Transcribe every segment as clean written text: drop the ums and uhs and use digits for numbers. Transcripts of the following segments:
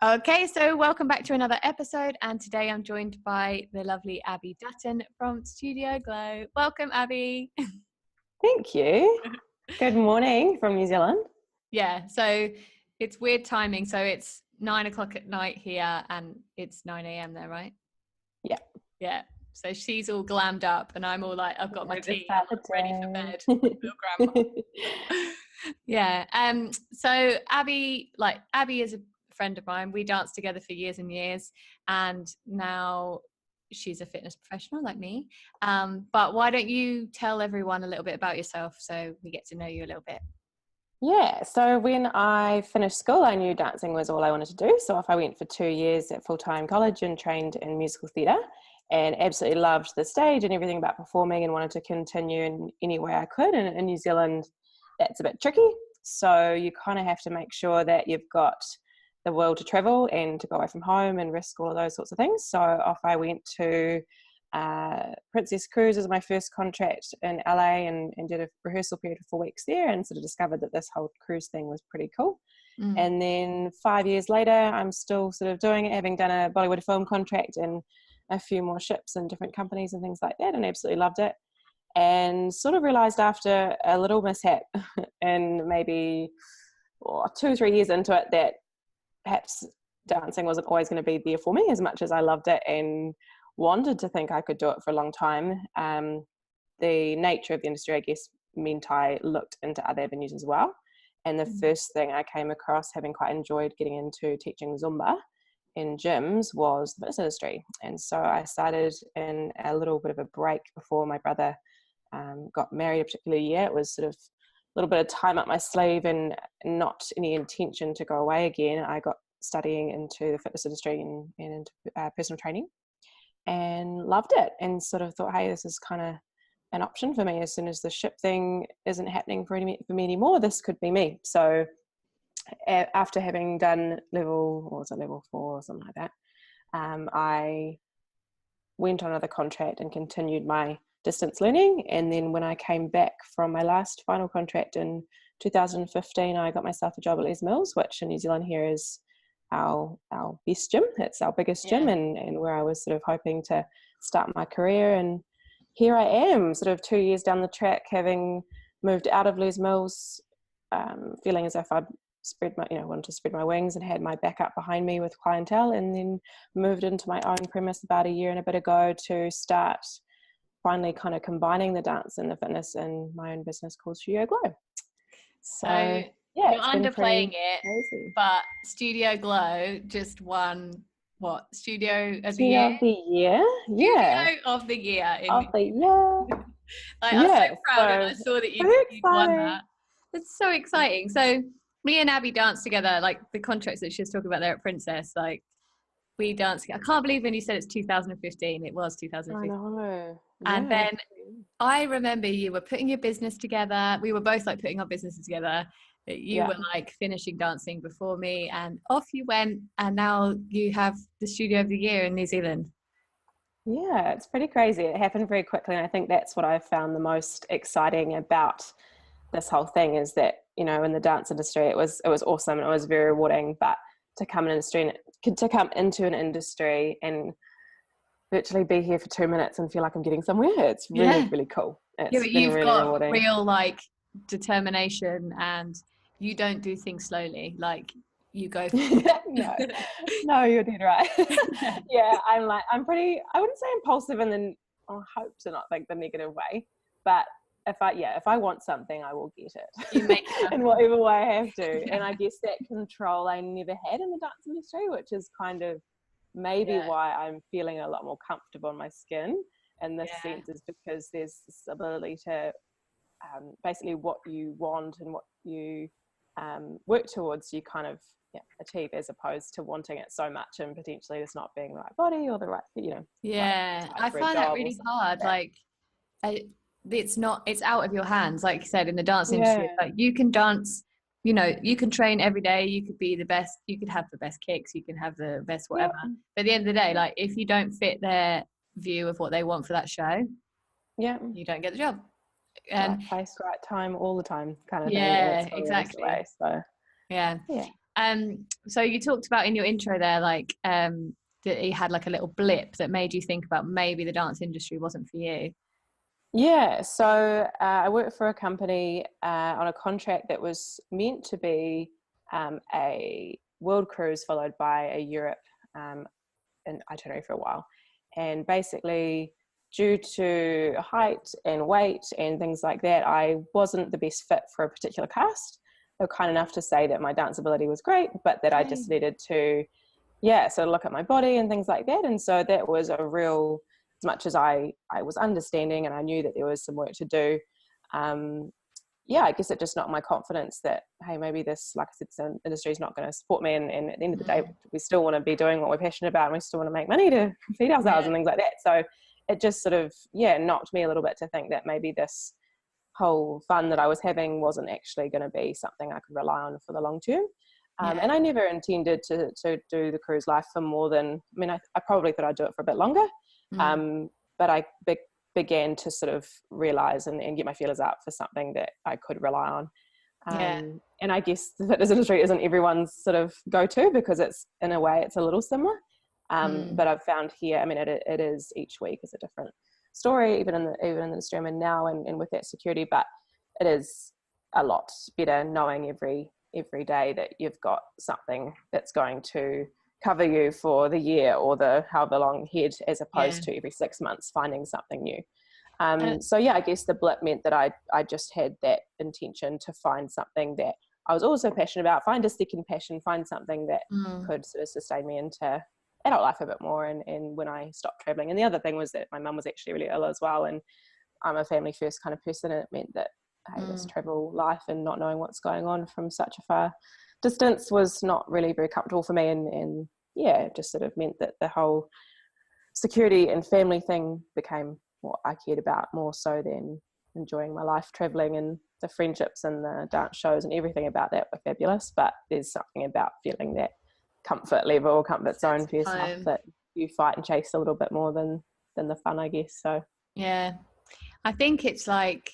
Okay, so welcome back to another episode, and today I'm joined by the lovely Abby Dutton from Studio Glow. Welcome, Abby. Thank you. Good morning from New Zealand. Yeah, so it's weird timing. So it's 9 o'clock at night here, and it's 9 a.m. there, right? Yeah. Yeah. So she's all glammed up, and I'm all like, I've got my tea, I'm ready for bed. Little grandma. Yeah. So Abby is a friend of mine. We danced together for years and years, and now she's a fitness professional like me. But why don't you tell everyone a little bit about yourself so we get to know you a little bit? Yeah, so when I finished school, I knew dancing was all I wanted to do. So if I went for 2 years at full-time college and trained in musical theatre and absolutely loved the stage and everything about performing and wanted to continue in any way I could. And in New Zealand, that's a bit tricky. So you kind of have to make sure that you've got the will to travel and to go away from home and risk all of those sorts of things. So off I went to Princess Cruise as my first contract in LA and did a rehearsal period for 4 weeks there and sort of discovered that this whole cruise thing was pretty cool. And then 5 years later, I'm still sort of doing it, having done a Bollywood film contract and a few more ships and different companies and things like that, and absolutely loved it. And sort of realized after a little mishap and maybe 2 or 3 years into it that perhaps dancing wasn't always going to be there for me as much as I loved it and wanted to think I could do it for a long time. The nature of the industry, I guess, meant I looked into other avenues as well. And the first thing I came across, having quite enjoyed getting into teaching Zumba in gyms, was the fitness industry. And so I started in a little bit of a break before my brother got married a particular year. It was sort of a little bit of time up my sleeve and not any intention to go away again. I got studying into the fitness industry and into personal training and loved it, and sort of thought, hey, this is kind of an option for me. As soon as the ship thing isn't happening for me anymore, this could be me. So after having done level 4 or something like that, I went on another contract and continued my distance learning. And then when I came back from my last final contract in 2015, I got myself a job at Les Mills, which in New Zealand here is our best gym. It's our biggest gym, and where I was sort of hoping to start my career. And here I am, sort of 2 years down the track, having moved out of Les Mills, feeling as if I'd wanted to spread my wings and had my backup behind me with clientele, and then moved into my own premise about a year and a bit ago to start finally kind of combining the dance and the fitness in my own business called Studio Glow. So yeah, you're underplaying it, crazy. But Studio Glow just won what? Studio of the Year? Year? Yeah. Studio of the Year. Of the year. Like, I was so proud when I saw that you'd won that. It's so exciting. So me and Abby danced together, like the contracts that she was talking about there at Princess, like we danced. I can't believe when you said it's 2015, it was 2015. I know. And then I remember you were putting your business together. We were both like putting our businesses together. You were like finishing dancing before me, and off you went. And now you have the Studio of the Year in New Zealand. Yeah, it's pretty crazy. It happened very quickly. And I think that's what I found the most exciting about this whole thing, is that, you know, in the dance industry, it was awesome and it was very rewarding, but to come into an industry and virtually be here for 2 minutes and feel like I'm getting somewhere, it's really, really cool. It's but been you've really got rewarding. Real like determination, and you don't do things slowly. Like you go no, you're dead right. Yeah, I'm pretty, I wouldn't say impulsive in the, I hope to not think the negative way, but if I want something, I will get it. You make it in whatever way I have to. And I guess that control I never had in the dance industry, which is kind of maybe why I'm feeling a lot more comfortable in my skin in this sense, is because there's this ability to basically what you want and what you work towards, you kind of achieve, as opposed to wanting it so much and potentially just not being the right body or the right, I find that really hard. Like it's out of your hands, like you said, in the dance industry. Like you can dance, you can train every day, you could be the best, you could have the best kicks, you can have the best whatever, but at the end of the day, like if you don't fit their view of what they want for that show, you don't get the job. Right place, right time, all the time kind of thing. Exactly. So So you talked about in your intro there, like that you had like a little blip that made you think about maybe the dance industry wasn't for you. Yeah, so I worked for a company on a contract that was meant to be a world cruise followed by a Europe and itinerary for a while. And basically, due to height and weight and things like that, I wasn't the best fit for a particular cast. They were kind enough to say that my dance ability was great, but that I just needed to, sort of look at my body and things like that. And so that was a real, as much as I was understanding and I knew that there was some work to do, I guess it just knocked my confidence that, hey, maybe this, like I said, industry is not going to support me. And at the end of the day, we still want to be doing what we're passionate about and we still want to make money to feed ourselves and things like that. So it just sort of, knocked me a little bit to think that maybe this whole fun that I was having wasn't actually going to be something I could rely on for the long term. And I never intended to do the cruise life for more than, I probably thought I'd do it for a bit longer. But I began to sort of realize and get my feelers out for something that I could rely on. And I guess the fitness industry isn't everyone's sort of go-to because it's, in a way, it's a little similar. But I've found here, it is each week is a different story, even in the industry I'm in now and with that security, but it is a lot better knowing every day that you've got something that's going to cover you for the year or the however long ahead, as opposed to every 6 months finding something new. I guess the blip meant that I just had that intention to find something that I was also passionate about, find a second passion, find something that could sort of sustain me into adult life a bit more and when I stopped traveling. And the other thing was that my mum was actually really ill as well, and I'm a family first kind of person, and it meant that this travel life and not knowing what's going on from such a far distance was not really very comfortable for me, and it just sort of meant that the whole security and family thing became what I cared about more so than enjoying my life traveling, and the friendships and the dance shows and everything about that were fabulous, but there's something about feeling that comfort level or comfort zone for yourself that you fight and chase a little bit more than the fun, I guess. So I think it's like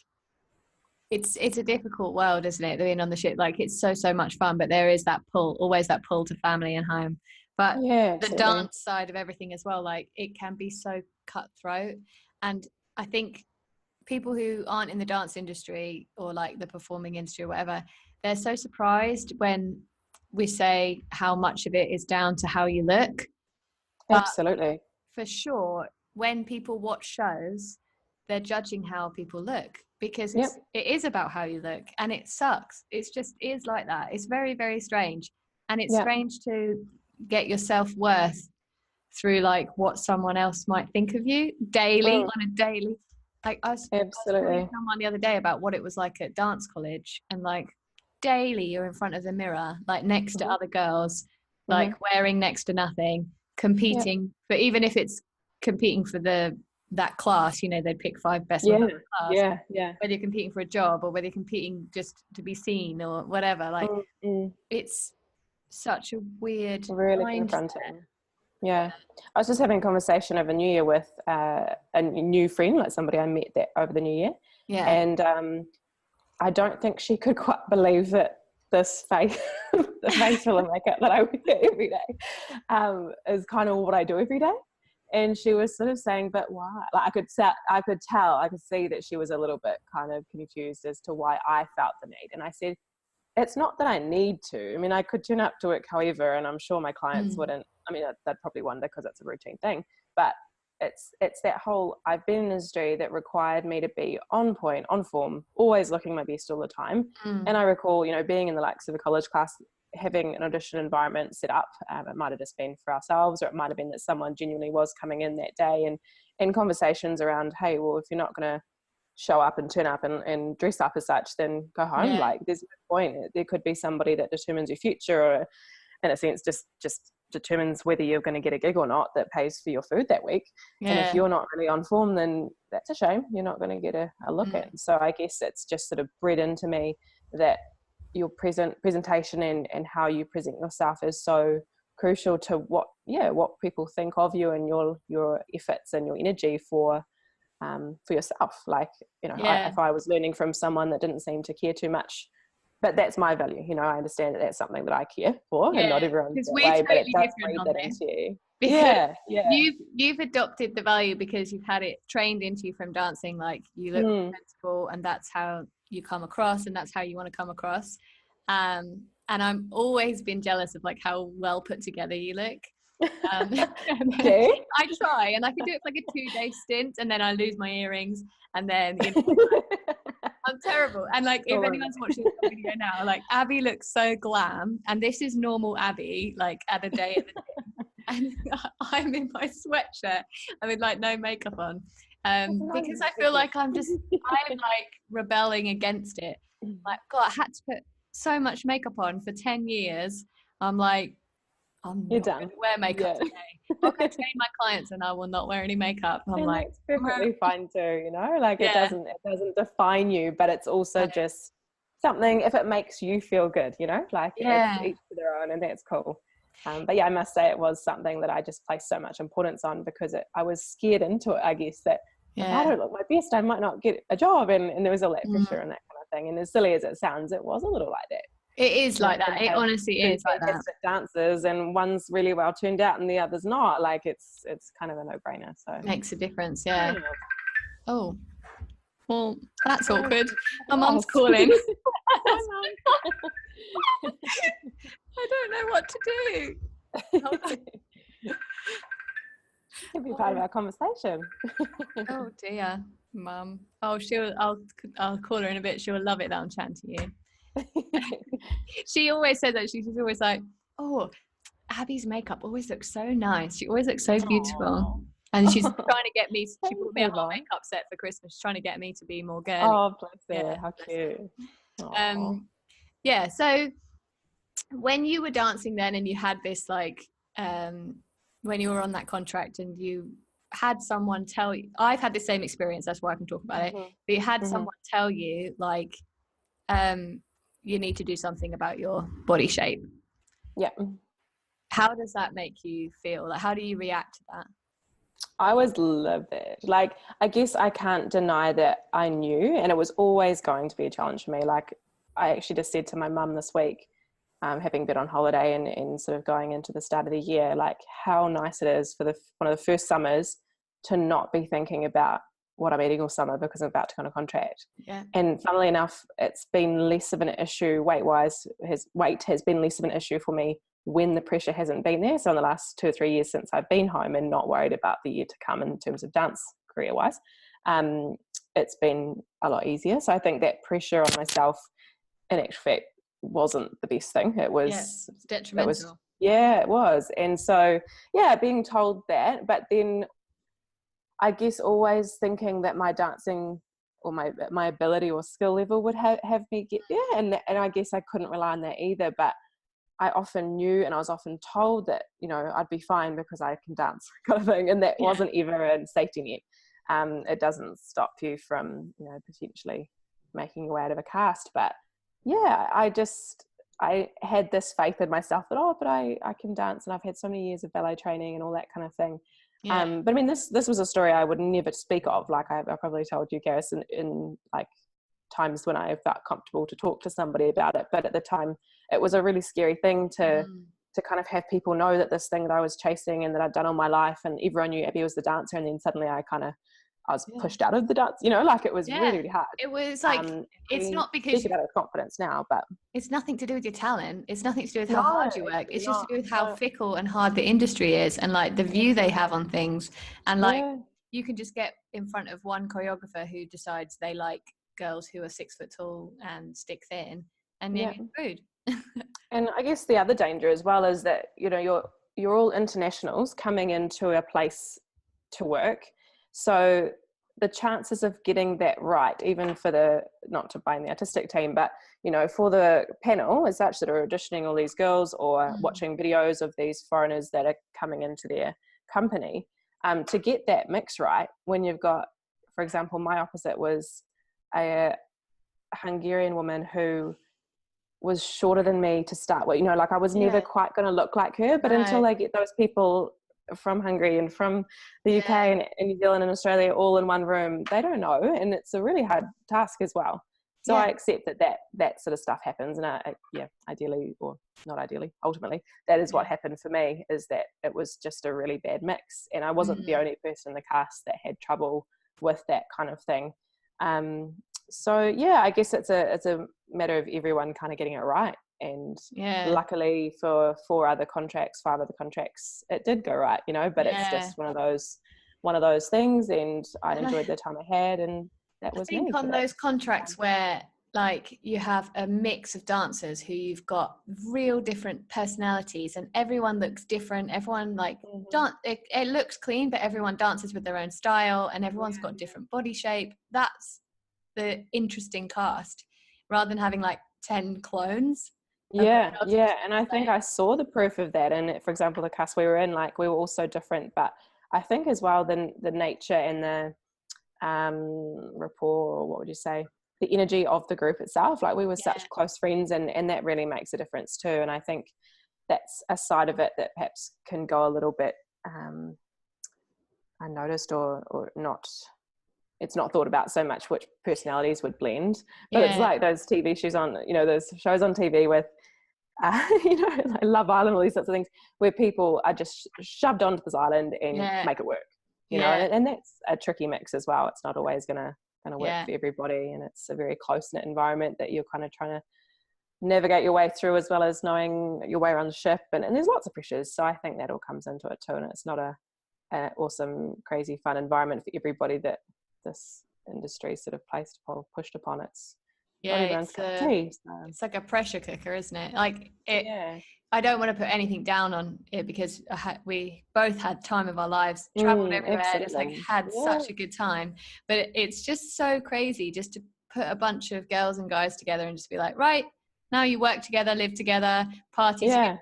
it's a difficult world, isn't it, being on the ship? Like it's so much fun, but there is that pull, always that pull to family and home. But the dance side of everything as well, like it can be so cutthroat. And I think people who aren't in the dance industry or like the performing industry or whatever, they're so surprised when we say how much of it is down to how you look. Absolutely. But for sure, when people watch shows, they're judging how people look because it is about how you look, and it sucks. It's just is like that. It's very, very strange. And it's strange to get your self-worth through like what someone else might think of you daily on a daily. Like I was telling someone the other day about what it was like at dance college, and like daily you're in front of the mirror, like next to other girls, like wearing next to nothing, competing. But even if it's competing for that class, they'd pick 5 best ones in the class. Whether you're competing for a job or whether you're competing just to be seen or whatever, like it's such a weird, really confronting. I was just having a conversation over New Year with a new friend, like somebody I met that over the New Year, and I don't think she could quite believe that this face, the facial and makeup that I wear every day, is kind of what I do every day. And she was sort of saying, but why? Like I could see that she was a little bit kind of confused as to why I felt the need. And I said, it's not that I need to. I could turn up to work however, and I'm sure my clients wouldn't. They'd probably wonder because it's a routine thing. But it's that whole, I've been in an industry that required me to be on point, on form, always looking my best all the time. And I recall, being in the likes of a college class, having an audition environment set up. It might have just been for ourselves, or it might have been that someone genuinely was coming in that day, and conversations around, hey, well, if you're not going to show up and turn up and dress up as such, then go home. Like there's no point. There could be somebody that determines your future, or in a sense just determines whether you're going to get a gig or not, that pays for your food that week. And if you're not really on form, then that's a shame. You're not going to get a look at. So I guess it's just sort of bred into me that your presentation and how you present yourself is so crucial to what people think of you and your efforts and your energy for yourself. Like if I was learning from someone that didn't seem to care too much but that's my value. You know, I understand that that's something that I care for, and not everyone's that we're way, totally but it does different breed on that this. into you. Because Yeah. you've adopted the value because you've had it trained into you from dancing, like you look presentable and that's how you come across and that's how you want to come across. And I'm always been jealous of like how well put together you look. Okay. I try and I can do it for like a 2-day stint and then I lose my earrings and then I'm terrible. And like if anyone's watching this video now, like Abby looks so glam and this is normal Abby, like at a day at the gym. And I'm in my sweatshirt and with like no makeup on. Because I feel like I'm like rebelling against it. Like, God, I had to put so much makeup on for 10 years. I'm like, I'm not going to wear makeup today. I can train my clients and I will not wear any makeup. I'm like, it's perfectly fine too, you know, like it doesn't define you, but it's also just something, if it makes you feel good, you know, like it's each to their own, and that's cool. But yeah, I must say it was something that I just placed so much importance on because I was scared into it, I guess, that if I don't look my best, I might not get a job, and there was all that pressure and that kind of thing. And as silly as it sounds, it was a little like that. It is like that. It honestly is like that. Fantastic dancers, and one's really well turned out, and the other's not. Like it's kind of a no-brainer. So it makes a difference, yeah. Oh, well, that's awkward. My mum's calling. I don't know what to do. It'd be part of our conversation. Oh dear, Mum. Oh, I'll call her in a bit. She'll love it that I'm chatting to you. She always said that. She's always like, oh, Abby's makeup always looks so nice. She always looks so beautiful. And she's trying to get me, she bought me a whole makeup set for Christmas. She's trying to get me to be more girly. Oh, bless her. How cute. Yeah, so when you were dancing then and you had this like, when you were on that contract and you had someone tell you, I've had the same experience, that's why I can talk about it, but you had someone tell you like, you need to do something about your body shape. Yeah. How does that make you feel? Like, how do you react to that? I was livid. Like, I guess I can't deny that I knew, and it was always going to be a challenge for me. Like, I actually just said to my mum this week, having been on holiday and sort of going into the start of the year, like how nice it is for one of the first summers to not be thinking about what I'm eating all summer because I'm about to go on a contract. Yeah. And funnily enough, it's been less of an issue weight-wise. Weight has been less of an issue for me when the pressure hasn't been there. So in the last 2 or 3 years since I've been home and not worried about the year to come in terms of dance career-wise, it's been a lot easier. So I think that pressure on myself, in actual fact, wasn't the best thing. It was detrimental. It was. And so, being told that, but then I guess always thinking that my dancing or my ability or skill level would have me get there. And I guess I couldn't rely on that either. But I often knew, and I was often told that, you know, I'd be fine because I can dance kind of thing. And that wasn't ever a safety net. It doesn't stop you from, you know, potentially making your way out of a cast. But yeah, I had this faith in myself that, but I can dance, and I've had so many years of ballet training and all that kind of thing. Yeah. But I mean, this was a story I would never speak of. Like I probably told you, Gareth, in like times when I felt comfortable to talk to somebody about it. But at the time, it was a really scary thing to kind of have people know that this thing that I was chasing and that I'd done all my life, and everyone knew Abby was the dancer, and then suddenly I was pushed out of the dance, you know, like it was really, really hard. It was like, it's not because you speak about it with confidence now, but it's nothing to do with your talent. It's nothing to do with how hard you work. It's just to do with how fickle and hard the industry is, and like the view they have on things. And like, you can just get in front of one choreographer who decides they like girls who are 6 foot tall and stick thin, and then you're screwed. And I guess the other danger as well is that, you know, you're all internationals coming into a place to work. So the chances of getting that right, even for not to blame the artistic team, but, you know, for the panel as such that are auditioning all these girls or watching videos of these foreigners that are coming into their company, to get that mix right when you've got, for example, my opposite was a Hungarian woman who was shorter than me to start with, you know, like I was never quite going to look like her, but until they get those people from Hungary and from the UK and New Zealand and Australia all in one room, they don't know, and it's a really hard task as well. So I accept that sort of stuff happens, and ideally, or not ideally, ultimately, that is what happened for me, is that it was just a really bad mix, and I wasn't the only person in the cast that had trouble with that kind of thing. So yeah, I guess it's a matter of everyone kind of getting it right, and luckily for 5 other contracts, it did go right, but it's just one of those things, and I enjoyed the time I had, and that was me. I think on those contracts where like you have a mix of dancers who you've got real different personalities, and everyone looks different, everyone like it looks clean, but everyone dances with their own style, and everyone's got different body shape. That's the interesting cast, rather than having like 10 clones. And I think I saw the proof of that. And for example, the cast we were in, like, we were all so different, but I think as well the nature and the rapport, or what would you say, the energy of the group itself, like we were such close friends, and that really makes a difference too. And I think that's a side of it that perhaps can go a little bit unnoticed, or not, it's not thought about so much, which personalities would blend. But it's like those TV shows on, those shows on TV with like Love Island, all these sorts of things, where people are just shoved onto this island and make it work, know, and that's a tricky mix as well. It's not always gonna work for everybody, and it's a very close-knit environment that you're kind of trying to navigate your way through, as well as knowing your way around the ship, and there's lots of pressures. So I think that all comes into it too, and it's not a awesome, crazy, fun environment for everybody that this industry sort of pushed upon. It's it's like a pressure cooker, isn't it? Like I don't want to put anything down on it, because we both had time of our lives, traveled everywhere, just like had such a good time. But it's just so crazy just to put a bunch of girls and guys together and just be like, right, now you work together, live together, party together,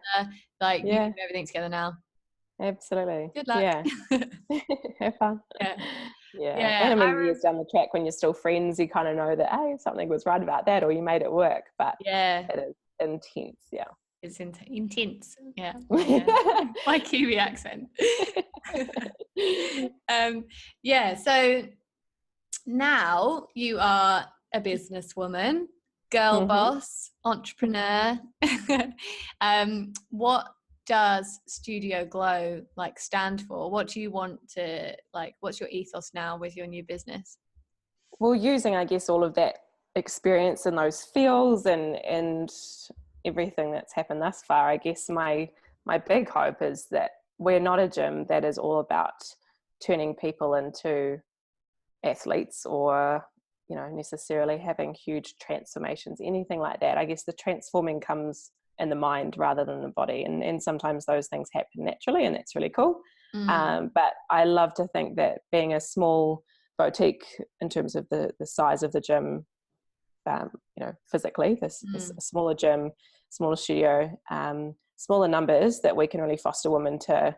like you can do everything together now. Absolutely. Good luck. Have fun. And I mean, years down the track, when you're still friends, you kind of know that, hey, something was right about that, or you made it work. But it is intense. It's intense. My Kiwi accent. So now you are a businesswoman, girl boss, entrepreneur. What does Studio Glow like stand for? What do you want to, like, what's your ethos now with your new business? Well, using, I guess, all of that experience and those feels and everything that's happened thus far, I guess my big hope is that we're not a gym that is all about turning people into athletes, or necessarily having huge transformations, anything like that. I guess the transforming comes in the mind rather than the body, and sometimes those things happen naturally, and that's really cool. But I love to think that being a small boutique in terms of the size of the gym, physically, this smaller gym, smaller studio, smaller numbers, that we can really foster women to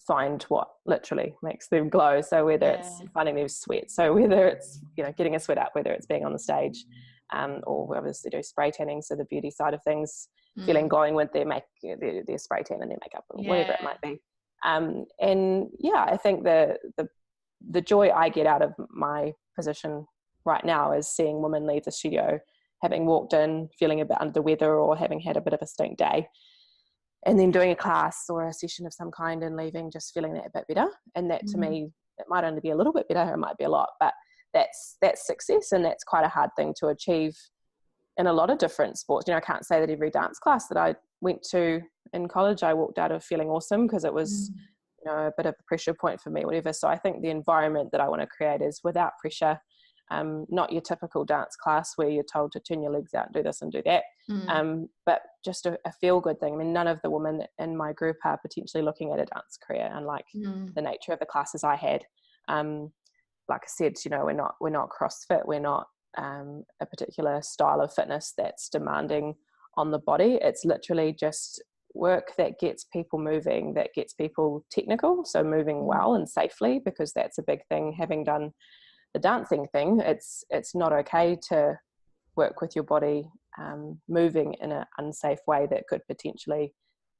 find what literally makes them glow. So whether it's finding their sweat, so whether it's getting a sweat up, whether it's being on the stage, or we obviously do spray tanning, so the beauty side of things, feeling glowing with their spray tan and their makeup, or whatever it might be. I think the joy I get out of my position right now is seeing women leave the studio having walked in feeling a bit under the weather, or having had a bit of a stink day, and then doing a class or a session of some kind and leaving just feeling that a bit better. And that to me, it might only be a little bit better, it might be a lot, but that's success, and that's quite a hard thing to achieve in a lot of different sports. I can't say that every dance class that I went to in college I walked out of feeling awesome, because it was a bit of a pressure point for me, whatever. So I think the environment that I want to create is without pressure, not your typical dance class where you're told to turn your legs out and do this and do that, but just a feel-good thing. I mean, none of the women in my group are potentially looking at a dance career, unlike the nature of the classes I had. Like I said, we're not CrossFit, we're not a particular style of fitness that's demanding on the body. It's literally just work that gets people moving, that gets people technical, so moving well and safely, because that's a big thing. Having done the dancing thing, it's not okay to work with your body moving in an unsafe way that could potentially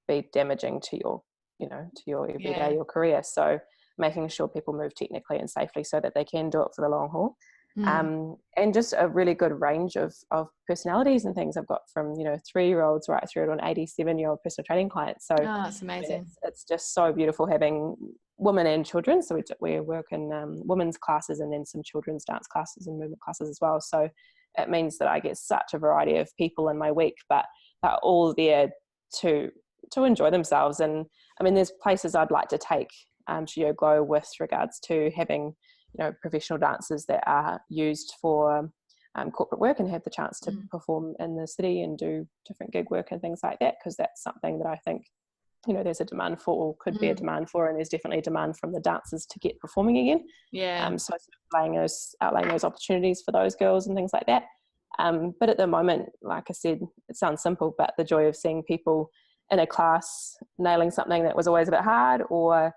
be damaging to your everyday, your career. So making sure people move technically and safely so that they can do it for the long haul. And just a really good range of personalities and things. I've got from 3-year-olds right through to an 87-year-old personal training client. So that's amazing. It's just so beautiful having women and children. So we work in women's classes and then some children's dance classes and movement classes as well. So it means that I get such a variety of people in my week, but they're all there to enjoy themselves. And I mean, there's places I'd like to take Studio Glow with regards to having professional dancers that are used for corporate work and have the chance to perform in the city and do different gig work and things like that, because that's something that I think there's a demand for, or could be a demand for, and there's definitely a demand from the dancers to get performing again. So outlaying those opportunities for those girls and things like that. But at the moment, like I said, it sounds simple, but the joy of seeing people in a class nailing something that was always a bit hard, or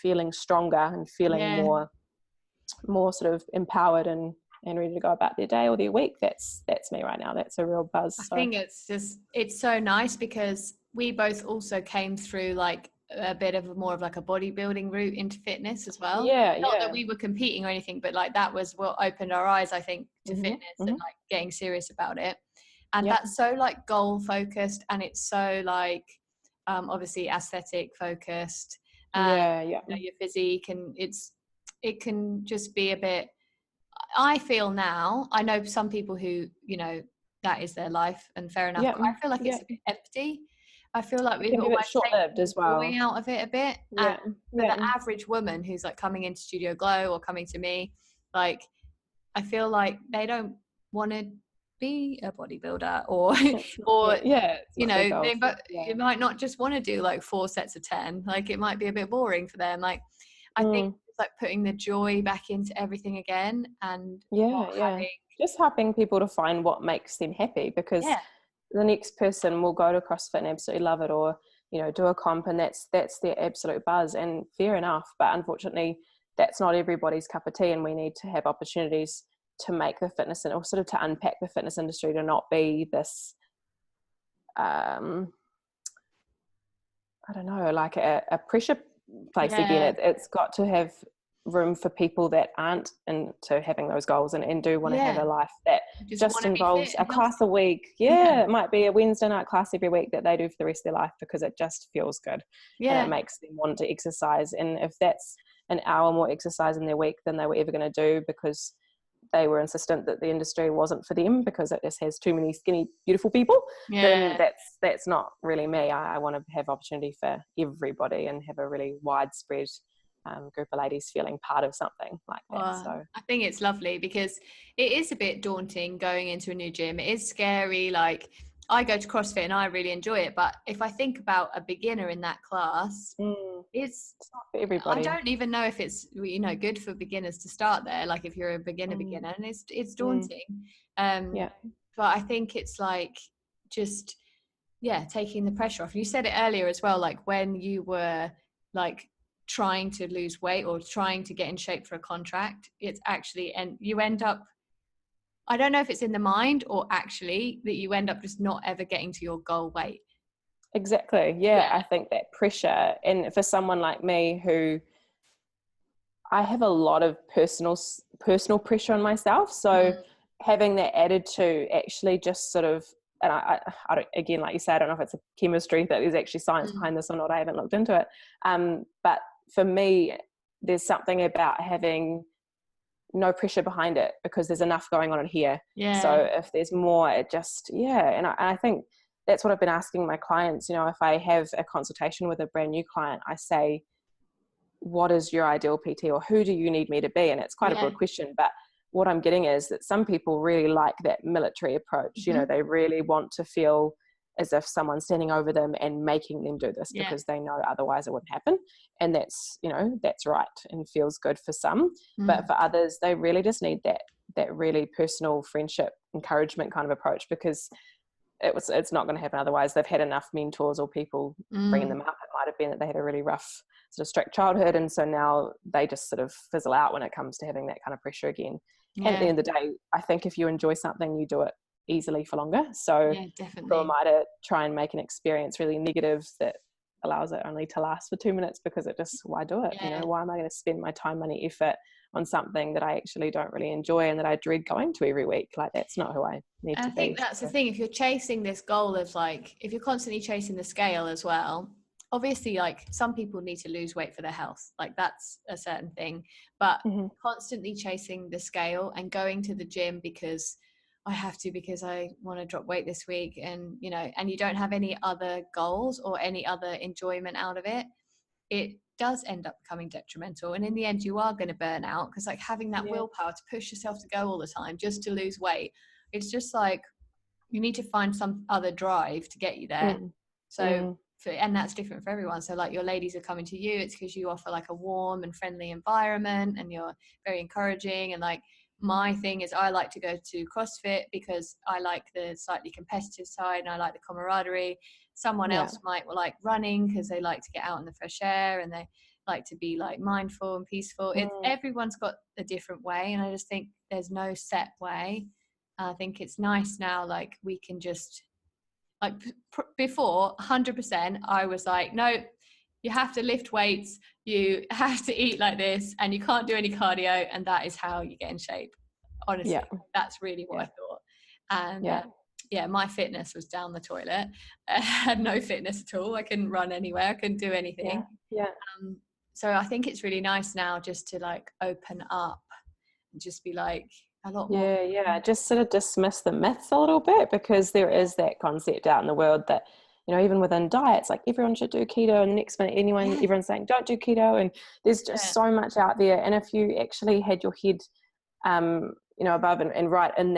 feeling stronger and feeling more sort of empowered and ready to go about their day or their week. That's me right now. That's a real buzz. I think it's so nice because we both also came through like a bit of more of like a bodybuilding route into fitness as well. Not that we were competing or anything, but like that was what opened our eyes, I think, to fitness and like getting serious about it. And that's so like goal focused, and it's so like obviously aesthetic focused. Your physique, and it can just be a bit, I feel now, I know some people who that is their life, and fair enough, but I feel like it's a bit empty. I feel like we've almost short-lived as well, way out of it a bit. And for the average woman who's like coming into Studio Glow or coming to me, like I feel like they don't want to be a bodybuilder or you might not just want to do like 4 sets of 10. Like it might be a bit boring for them. Like I think it's like putting the joy back into everything again, and just helping people to find what makes them happy, because the next person will go to CrossFit and absolutely love it, or do a comp and that's their absolute buzz, and fair enough, but unfortunately that's not everybody's cup of tea, and we need to have opportunities to make the fitness and, or sort of to unpack the fitness industry to not be this I don't know, like a pressure place again. It's got to have room for people that aren't into having those goals and do want to have a life that just involves a class a week. It might be a Wednesday night class every week that they do for the rest of their life because it just feels good and it makes them want to exercise. And if that's an hour more exercise in their week than they were ever going to do because they were insistent that the industry wasn't for them because it just has too many skinny beautiful people, then that's not really me. I want to have opportunity for everybody and have a really widespread group of ladies feeling part of something like that. So I think it's lovely because it is a bit daunting going into a new gym. It is scary. Like I go to CrossFit and I really enjoy it, but if I think about a beginner in that class, it's not for everybody. I don't even know if it's good for beginners to start there. Like if you're a beginner, and it's daunting. But I think it's like just taking the pressure off. You said it earlier as well, like when you were like trying to lose weight or trying to get in shape for a contract, it's actually, and you end up, I don't know if it's in the mind or actually that you end up just not ever getting to your goal weight. Exactly. I think that pressure, and for someone like me who I have a lot of personal pressure on myself, so having that added to actually just sort of, and I don't, again, like you say, I don't know if it's a chemistry that there's actually science behind this or not. I haven't looked into it. But for me, there's something about having no pressure behind it because there's enough going on in here. So if there's more, it just, and I think that's what I've been asking my clients. If I have a consultation with a brand new client, I say, what is your ideal PT, or who do you need me to be? And it's quite a broad question, but what I'm getting is that some people really like that military approach. They really want to feel as if someone's standing over them and making them do this because they know otherwise it wouldn't happen. And that's, that's right and feels good for some. But for others, they really just need that really personal friendship, encouragement kind of approach, because it's not going to happen otherwise. They've had enough mentors or people bringing them up. It might have been that they had a really rough sort of strict childhood, and so now they just sort of fizzle out when it comes to having that kind of pressure again. And at the end of the day, I think if you enjoy something, you do it easily for longer. So who am I to try and make an experience really negative that allows it only to last for 2 minutes, because it just, why do it? Yeah. Why am I going to spend my time, money, effort on something that I actually don't really enjoy and that I dread going to every week? Like, that's not who I need to be. I think that's the thing. If you're chasing this goal of like, if you're constantly chasing the scale as well, obviously, like, some people need to lose weight for their health, like that's a certain thing, but constantly chasing the scale and going to the gym because I have to, because I want to drop weight this week, and and you don't have any other goals or any other enjoyment out of it, it does end up becoming detrimental. And in the end, you are going to burn out, because like having that willpower to push yourself to go all the time just to lose weight, it's just like you need to find some other drive to get you there. So and that's different for everyone. So like, your ladies are coming to you, it's because you offer like a warm and friendly environment, and you're very encouraging. And like, my thing is, I like to go to CrossFit because I like the slightly competitive side and I like the camaraderie. Someone else might like running because they like to get out in the fresh air and they like to be like mindful and peaceful. Everyone's got a different way, and I just think there's no set way. I think it's nice now, like, we can just, like, before 100% I was like, no, you have to lift weights, you have to eat like this, and you can't do any cardio, and that is how you get in shape. Honestly, that's really what I thought. And my fitness was down the toilet. I had no fitness at all. I couldn't run anywhere, I couldn't do anything. So I think it's really nice now just to like open up and just be like a lot more. Just sort of dismiss the myths a little bit, because there is that concept out in the world that, even within diets, like everyone should do keto, and the next minute everyone's saying don't do keto, and there's just so much out there. And if you actually had your head above and right in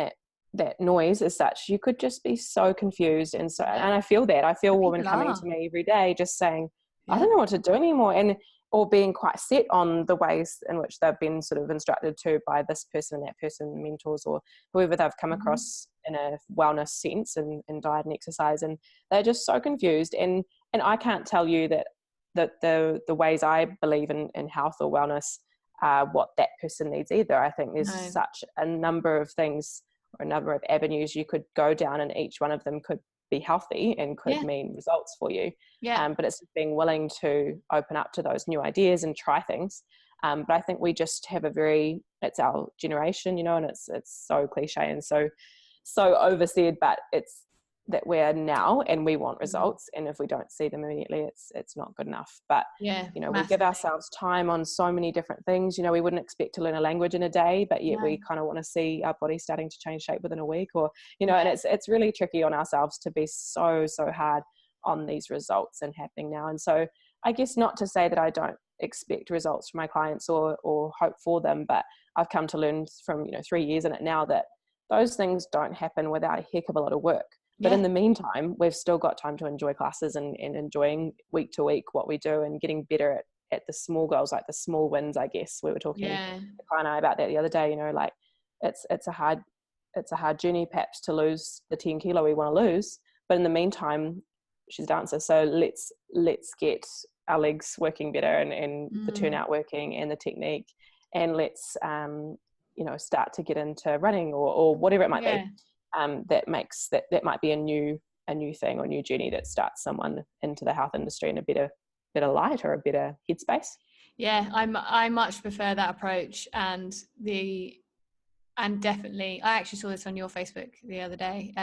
that noise as such, you could just be so confused. And I feel women coming to me every day just saying, I don't know what to do anymore, or being quite set on the ways in which they've been sort of instructed to by this person and that person, mentors or whoever they've come across in a wellness sense and diet and exercise, and they're just so confused. And I can't tell you that the ways I believe in health or wellness are what that person needs either. I think there's such a number of things or a number of avenues you could go down, and each one of them could be healthy and could mean results for you. But it's being willing to open up to those new ideas and try things. But I think we just have it's our generation, and it's so cliche and so oversaid, but it's that we're now and we want results, and if we don't see them immediately, it's not good enough. But we give ourselves time on so many different things. We wouldn't expect to learn a language in a day, but yet we kind of want to see our body starting to change shape within a week, or and it's really tricky on ourselves to be so hard on these results and happening now. And so I guess, not to say that I don't expect results from my clients or hope for them, but I've come to learn from 3 years in it now that those things don't happen without a heck of a lot of work. But in the meantime, we've still got time to enjoy classes and enjoying week to week what we do, and getting better at the small goals, like the small wins, I guess. We were talking to Kai and I about that the other day, like it's a hard journey perhaps to lose the 10 kilo we want to lose. But in the meantime, she's a dancer, so let's get our legs working better and the turnout working and the technique, and let's start to get into running or whatever it might be. That might be a new thing or new journey that starts someone into the health industry in a better light or a better headspace. I much prefer that approach. And definitely, I actually saw this on your Facebook the other day,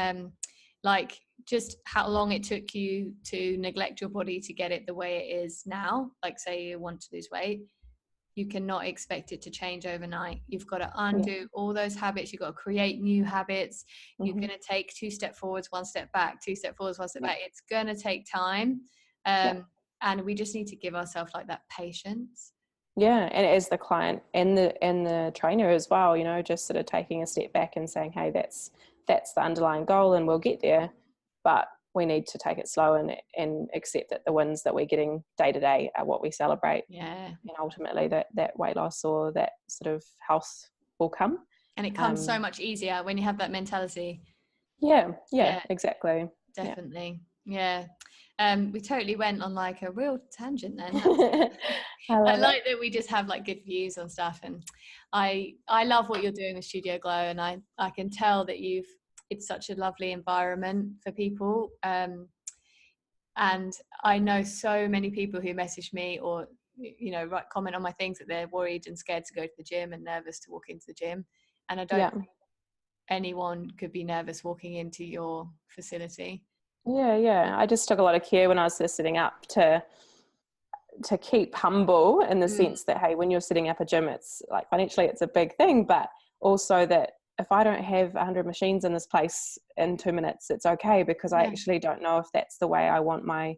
like just how long it took you to neglect your body to get it the way it is now. Like, say you want to lose weight, you cannot expect it to change overnight. You've got to undo all those habits. You've got to create new habits. You're going to take 2 steps forwards, 1 step back, 2 steps forwards, 1 step back. It's going to take time. And we just need to give ourselves like that patience. And as the client and the trainer as well, just sort of taking a step back and saying, hey, that's the underlying goal and we'll get there. But we need to take it slow and accept that the wins that we're getting day to day are what we celebrate. And ultimately that weight loss or that sort of health will come. And it comes so much easier when you have that mentality. Exactly. Definitely. We totally went on like a real tangent then. I like that we just have like good views on stuff, and I love what you're doing with Studio Glow, and I can tell that it's such a lovely environment for people. And I know so many people who message me or, you know, write comment on my things that they're worried and scared to go to the gym and nervous to walk into the gym. And I don't think anyone could be nervous walking into your facility. Yeah. I just took a lot of care when I was setting up to keep humble in the sense that, hey, when you're setting up a gym, it's like financially it's a big thing, but also that if I don't have 100 machines in this place in 2 minutes, it's okay, because I actually don't know if that's the way I want my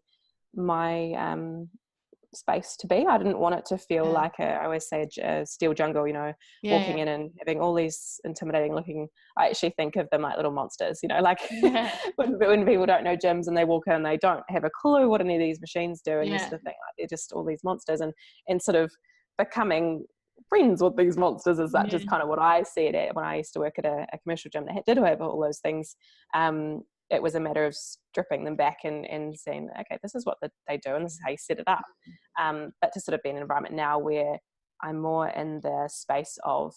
space to be. I didn't want it to feel like I always say a steel jungle, you know, walking in and having all these intimidating looking, I actually think of them like little monsters, you know, like when people don't know gyms and they walk in and they don't have a clue what any of these machines do, and this is the thing, like they're just all these monsters, and sort of becoming friends with these monsters as such is kind of what I see it at when I used to work at a commercial gym that did have all those things. It was a matter of stripping them back and saying, okay, this is what they do and this is how you set it up. But to sort of be in an environment now where I'm more in the space of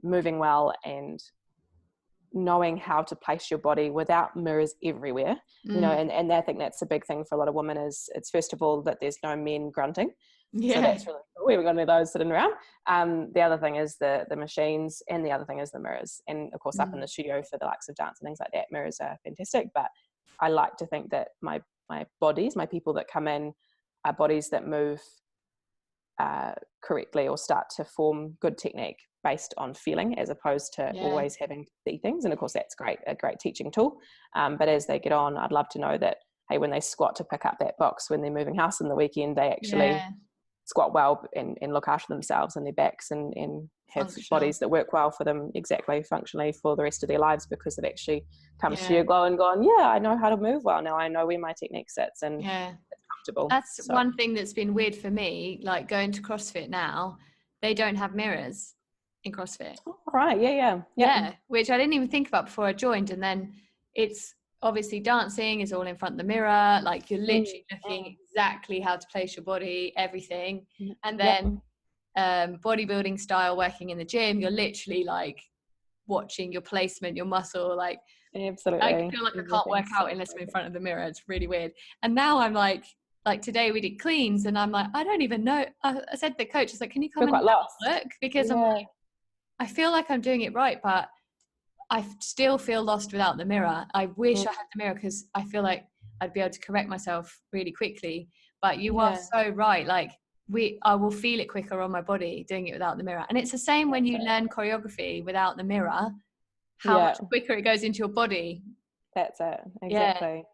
moving well and knowing how to place your body without mirrors everywhere, you know, and I think that's a big thing for a lot of women is it's first of all that there's no men grunting. So that's really cool. We haven't got any of those sitting around. The other thing is the machines, and the other thing is the mirrors. And of course, up in the studio for the likes of dance and things like that, mirrors are fantastic. But I like to think that my bodies, my people that come in, are bodies that move correctly or start to form good technique based on feeling, as opposed to always having to see things. And of course, that's a great teaching tool. But as they get on, I'd love to know that, hey, when they squat to pick up that box when they're moving house in the weekend, they actually squat well and look after themselves and their backs and have bodies that work well for them functionally for the rest of their lives, because it actually comes to your glow and gone, I know how to move well now, I know where my technique sits, and it's comfortable. That's one thing that's been weird for me, like going to CrossFit now, they don't have mirrors in CrossFit. Yeah, which I didn't even think about before I joined. And then it's obviously dancing is all in front of the mirror, like you're literally looking exactly how to place your body, everything. And then bodybuilding style, working in the gym, you're literally like watching your placement, your muscle, like absolutely. I feel like I can't work out unless I'm in front of the mirror. It's really weird. And now I'm like today we did cleans and I'm like, I don't even know. I said to the coach, I was like, can you come and have a look? Because I'm like, I feel like I'm doing it right, but I still feel lost without the mirror. I wish I had the mirror because I feel like I'd be able to correct myself really quickly. But you are so right. Like I will feel it quicker on my body doing it without the mirror. And it's the same when you learn choreography without the mirror, how much quicker it goes into your body. That's it. Exactly.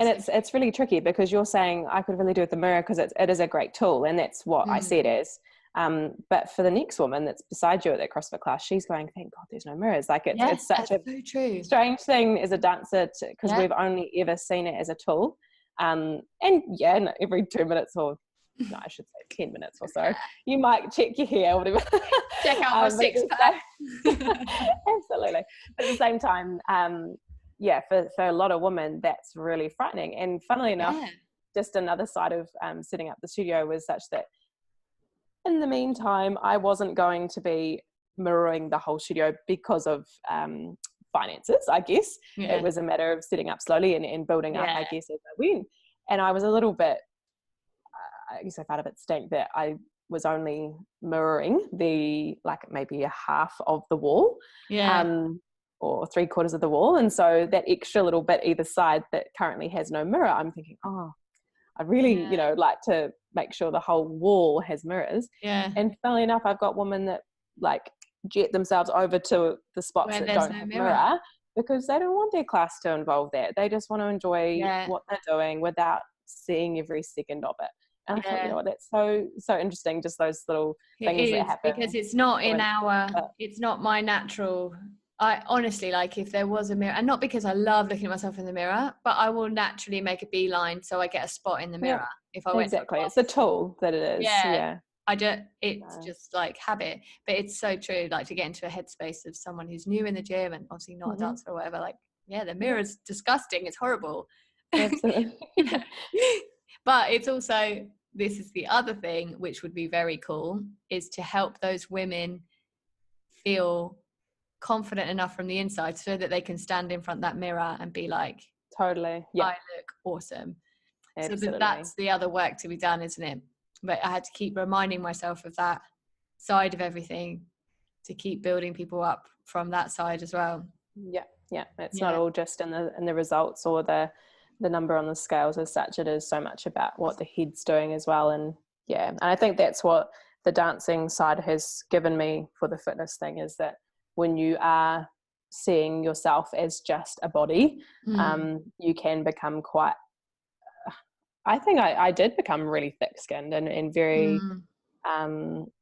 And it's really tricky because you're saying I could really do it with the mirror because it is a great tool, and that's what I see it as. But for the next woman that's beside you at that CrossFit class, she's going, thank God there's no mirrors. Like it's such a so strange thing as a dancer because we've only ever seen it as a tool. And every 2 minutes or no, I should say 10 minutes or so, you might check your hair or whatever. Check out my six pack. Absolutely. But at the same time, for a lot of women, that's really frightening. And funnily enough, just another side of setting up the studio was such that in the meantime, I wasn't going to be mirroring the whole studio because of finances, I guess. It was a matter of setting up slowly and building up, I guess, as I went. And I was a little bit, I guess I felt a bit stink that I was only mirroring maybe a half of the wall. Or 3/4 of the wall. And so that extra little bit either side that currently has no mirror, I'm thinking, I'd really, like to make sure the whole wall has mirrors. And funnily enough, I've got women that like jet themselves over to the spots where that don't have mirror because they don't want their class to involve that. They just want to enjoy what they're doing without seeing every second of it. And I thought, that's so interesting, just those little things that happen. Because it's not it's not my natural. I honestly, like, if there was a mirror, and not because I love looking at myself in the mirror, but I will naturally make a beeline so I get a spot in the mirror if I went. Exactly, it's a tool that it is. It's just like habit, but it's so true. Like to get into a headspace of someone who's new in the gym and obviously not a dancer or whatever. Like, the mirror's disgusting. It's horrible. Absolutely. But it's also, this is the other thing which would be very cool, is to help those women feel confident enough from the inside so that they can stand in front of that mirror and be like, totally, I look awesome. absolutely. So that's the other work to be done, isn't it? But I had to keep reminding myself of that side of everything to keep building people up from that side as well. Yeah, it's not all just in the results or the number on the scales as such. It is so much about what the head's doing as well. And and I think that's what the dancing side has given me for the fitness thing, is that when you are seeing yourself as just a body, you can become quite, I think I did become really thick-skinned and very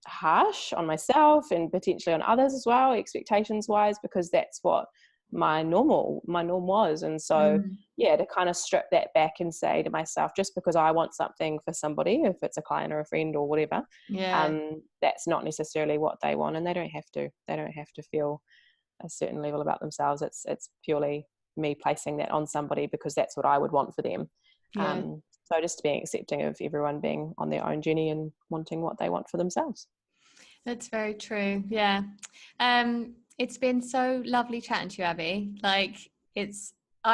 harsh on myself and potentially on others as well, expectations wise, because that's what my norm was. And so to kind of strip that back and say to myself, just because I want something for somebody, if it's a client or a friend or whatever, that's not necessarily what they want, and they don't have to feel a certain level about themselves. It's purely me placing that on somebody because that's what I would want for them. So just being accepting of everyone being on their own journey and wanting what they want for themselves. That's very true. Yeah. It's been so lovely chatting to you, Abby. I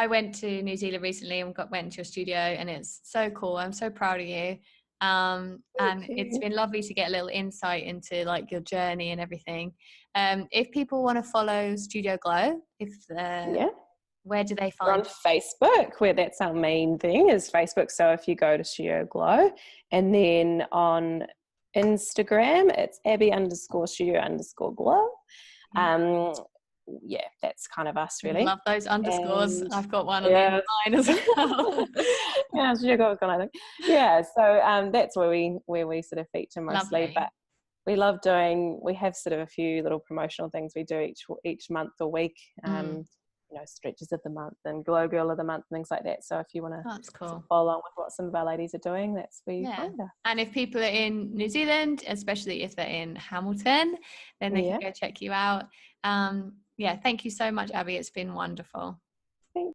went to New Zealand recently and went into your studio, and it's so cool. I'm so proud of you. And it's been lovely to get a little insight into like your journey and everything. If people want to follow Studio Glow, where do they find? We're on Facebook, where that's our main thing, is Facebook. So if you go to Studio Glow, and then on Instagram, it's Abby_Studio_Glow. That's kind of us, really. Love those underscores. And I've got one on mine as well. Studio Glow is kind of thing. So that's where we sort of feature mostly. Lovely. But we have sort of a few little promotional things we do each month or week. Stretches of the month and Glow Girl of the month, things like that. So if you want to follow along with what some of our ladies are doing, that's where you find her. And if people are in New Zealand, especially if they're in Hamilton, then they can go check you out. Thank you so much, Abby. It's been wonderful.